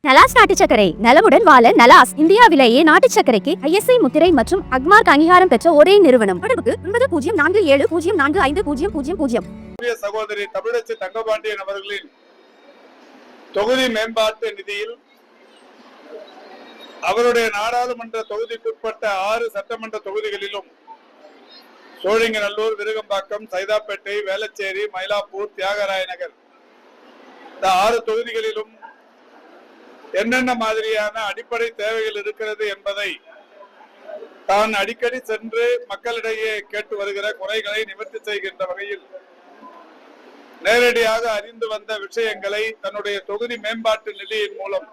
நலாஸ் நாட்டு சர்க்கரை நலமுடன் வாழ நலாஸ் இந்தியாவிலேயே நாட்டு சர்க்கரைக்கு ISI முத்திரை மற்றும் அக்மார்க் அங்கீகாரம் பெற்ற ஒரே நிறுவனம். தொடர்புக்கு 9047045000. சகோதரி தமிழச்சி தங்கபாண்டியன் அவர்களின் தொகுதி மேம்பாட்டு நிதியில் அவருடைய நாடாளுமன்ற தொகுதிக்குட்பட்ட 6 சட்டமன்ற தொகுதிகளிலும் சோழிங்கநல்லூர், விருகம்பாக்கம், சைதாப்பேட்டை, வேளச்சேரி, மயிலாப்பூர், தியாகராய நகர் இந்த 6 தொகுதிகளிலும் என்னென்ன மாதிரியான அடிப்படை தேவைகள் இருக்கிறது என்பதை தான் அடிக்கடி சென்று மக்களிடையே கேட்டு வருகிற குறைகளை நிவர்த்தி செய்கின்ற வகையில் நேரடியாக அறிந்து வந்த விஷயங்களை தன்னுடைய தொகுதி மேம்பாட்டு நிதியின் மூலம்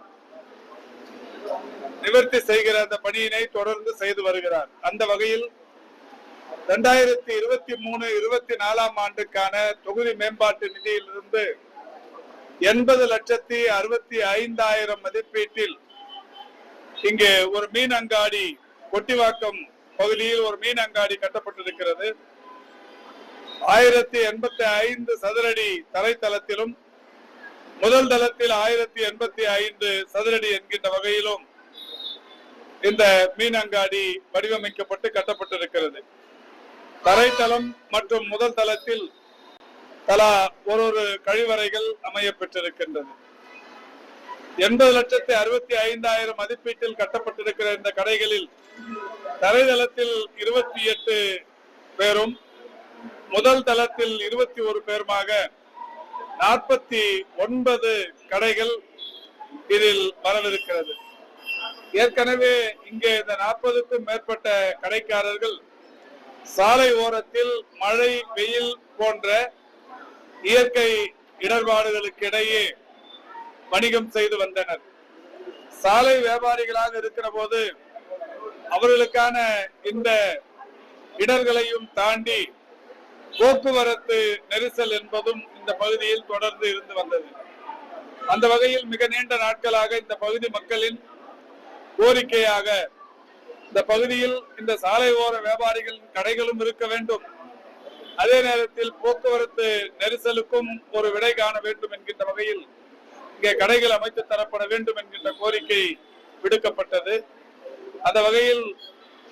நிவர்த்தி செய்கிற அந்த பணியினை தொடர்ந்து செய்து வருகிறார். அந்த வகையில் 2023-24 ஆண்டுக்கான தொகுதி மேம்பாட்டு நிதியிலிருந்து 80,65,000 மதிப்பீட்டில் இங்கே ஒரு மீன் அங்காடி, கொட்டிவாக்கம் பகுதியில் ஒரு மீன் அங்காடி கட்டப்பட்டிருக்கிறது. 1085 சதுரடி தரைத்தளத்திலும் முதல் தளத்தில் 1085 சதுரடி என்கின்ற வகையிலும் இந்த மீன் அங்காடி வடிவமைக்கப்பட்டு கட்டப்பட்டிருக்கிறது. தரைத்தளம் மற்றும் முதல் தளத்தில் தலா ஒரு கழிவறைகள் அமைய பெற்றிருக்கின்றது. 80,65,000 மதிப்பீட்டில் கட்டப்பட்டிருக்கிற இந்த கடைகளில் தரைதளத்தில் 28 பேரும் முதல் தளத்தில் 21 பேருமாக 49 கடைகள் இதில் வரவிருக்கிறது. ஏற்கனவே இங்கே இந்த 40க்கும் மேற்பட்ட கடைக்காரர்கள் சாலை ஓரத்தில் மழை, வெயில் போன்ற இயற்கை இடர்பாடுகளுக்கு இடையே வணிகம் செய்து வந்தனர். சாலை வியாபாரிகளாக இருக்கிற போது அவர்களுக்கான இந்த இடர்களையும் தாண்டி போக்குவரத்து நெரிசல் என்பதும் இந்த பகுதியில் தொடர்ந்து இருந்து வந்தது. அந்த வகையில் மிக நீண்ட நாட்களாக இந்த பகுதி மக்களின் கோரிக்கையாக இந்த பகுதியில் இந்த சாலை ஓர வியாபாரிகளின் கடைகளும் இருக்க வேண்டும், அதே நேரத்தில் போக்குவரத்து நெரிசலுக்கும் ஒரு விடை காண வேண்டும் என்கின்ற வகையில் இங்கே கடைகள் அமைத்து தரப்பட வேண்டும் என்கின்ற கோரிக்கை விடுக்கப்பட்டது. அந்த வகையில்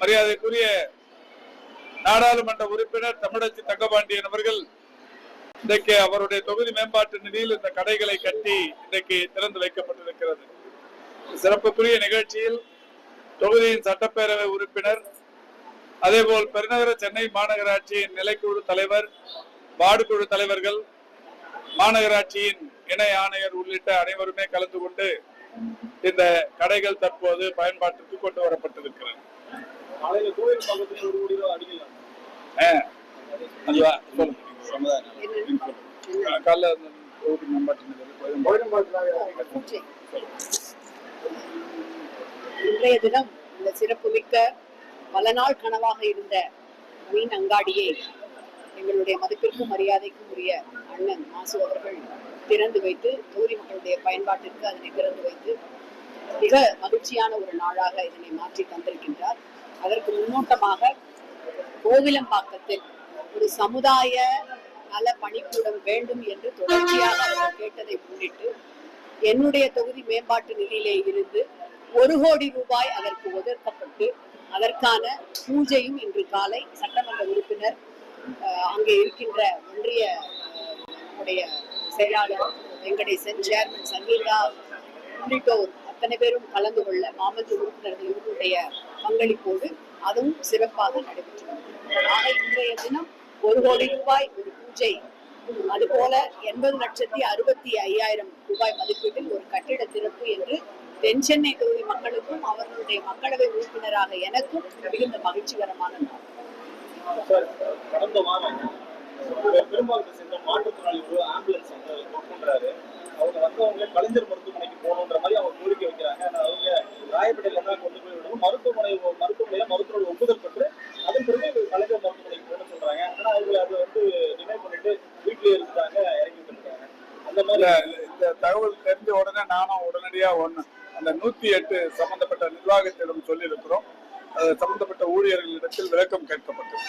மரியாதைக்குரிய நாடாளுமன்ற உறுப்பினர் தமிழச்சி தங்கபாண்டியன் அவர்கள் இன்றைக்கு அவருடைய தொகுதி மேம்பாட்டு நிதியில் இந்த கடைகளை கட்டி இன்றைக்கு திறந்து வைக்கப்பட்டிருக்கிறது. சிறப்புக்குரிய நிகழ்ச்சியில் தொகுதியின் சட்டப்பேரவை உறுப்பினர், அதேபோல் பெருநகர சென்னை மாநகராட்சியின் நிலைக்குழு தலைவர், வார்டு குழு தலைவர்கள், மாநகராட்சியின் இணை ஆணையர் உள்ளிட்ட அனைவருமே கலந்து கொண்டு இந்த கடைகள் தற்போது பயன்பாட்டிற்கு கொண்டு வரப்பட்டிருக்கிறது. இன்றைய தினம் இந்த சிறப்புமிக்க பல நாள் கனவாக இருந்த மீன் அங்காடியை எங்களுடைய மதிப்பிற்கும் மரியாதைக்கும் உரிய அண்ணன் மாசு அவர்கள் திறந்து வைத்து தொகுதி மக்களுடைய பயன்பாட்டிற்கு அதனை திறந்து வைத்து மிக மகிழ்ச்சியான ஒரு நாளாக இதனை மாற்றி தந்திருக்கின்றார். அதற்கு முன்னோட்டமாக கோவிலம்பாக்கத்தில் ஒரு சமுதாய நல பணிக்கூடம் வேண்டும் என்று தொடர்ச்சியாக அவர்கள் கேட்டதை முன்னிட்டு என்னுடைய தொகுதி மேம்பாட்டு நிதியிலே இருந்து 1 கோடி ரூபாய் அதற்கு ஒதுக்கப்பட்டு அதற்கான பூஜையும் இன்று காலை சட்டமன்ற உறுப்பினர், அங்கே இருக்கின்ற ஒன்றிய செயலாளர் வெங்கடேசன், சேர்மன் சங்கீதா உள்ளிட்டோர் அத்தனை பேரும் கலந்து கொள்ள மாமன்ற உறுப்பினர்கள் இவர்களுடைய பங்களிப்போடு அதுவும் சிறப்பாக நடைபெற்றது. ஆக இன்றைய தினம் 1 கோடி ரூபாய் ஒரு பூஜை, அதுபோல 80,65,000 ரூபாய் மதிப்பீட்டில் ஒரு கட்டிட திறப்பு என்று தென் சென்னை தொகுதி மக்களுக்கும் அவர்களுடைய மக்களவை உறுப்பினராக எனக்கும் மிகுந்த மகிழ்ச்சிகரமான நாள். கடந்த வாரம் பெரும்பாலும் சென்ற மாற்றுத்திறனாளிகள் ஆம்புலன்ஸ் பண்றாரு. அவங்க வந்தவங்க கலைஞர் மருத்துவமனைக்கு போகணுன்ற மாதிரி அவங்க கோரிக்கை வைக்கிறாங்க. அவங்க ராயப்பேட்டையில தான் கொண்டு போய் விடணும், மருத்துவமனையில மருத்துவரோட ஒப்புதல் பெற்று அதன் பிறகு கலைஞர் மருத்துவமனைக்கு போகணும்னு சொல்றாங்க. ஆனா அவங்க அதை டினை பண்ணிட்டு வீட்டிலேயே இருக்கிறாங்க, இறங்கி விட்டுருக்காங்க. அந்த மாதிரி இந்த தகவல் தெரிஞ்ச உடனே நானும் உடனடியா அந்த 108 சம்பந்தப்பட்ட நிர்வாகத்திடம் சொல்லி இருக்கிறோம். சம்பந்தப்பட்ட ஊழியர்களிடத்தில் விளக்கம் கேட்கப்பட்டது.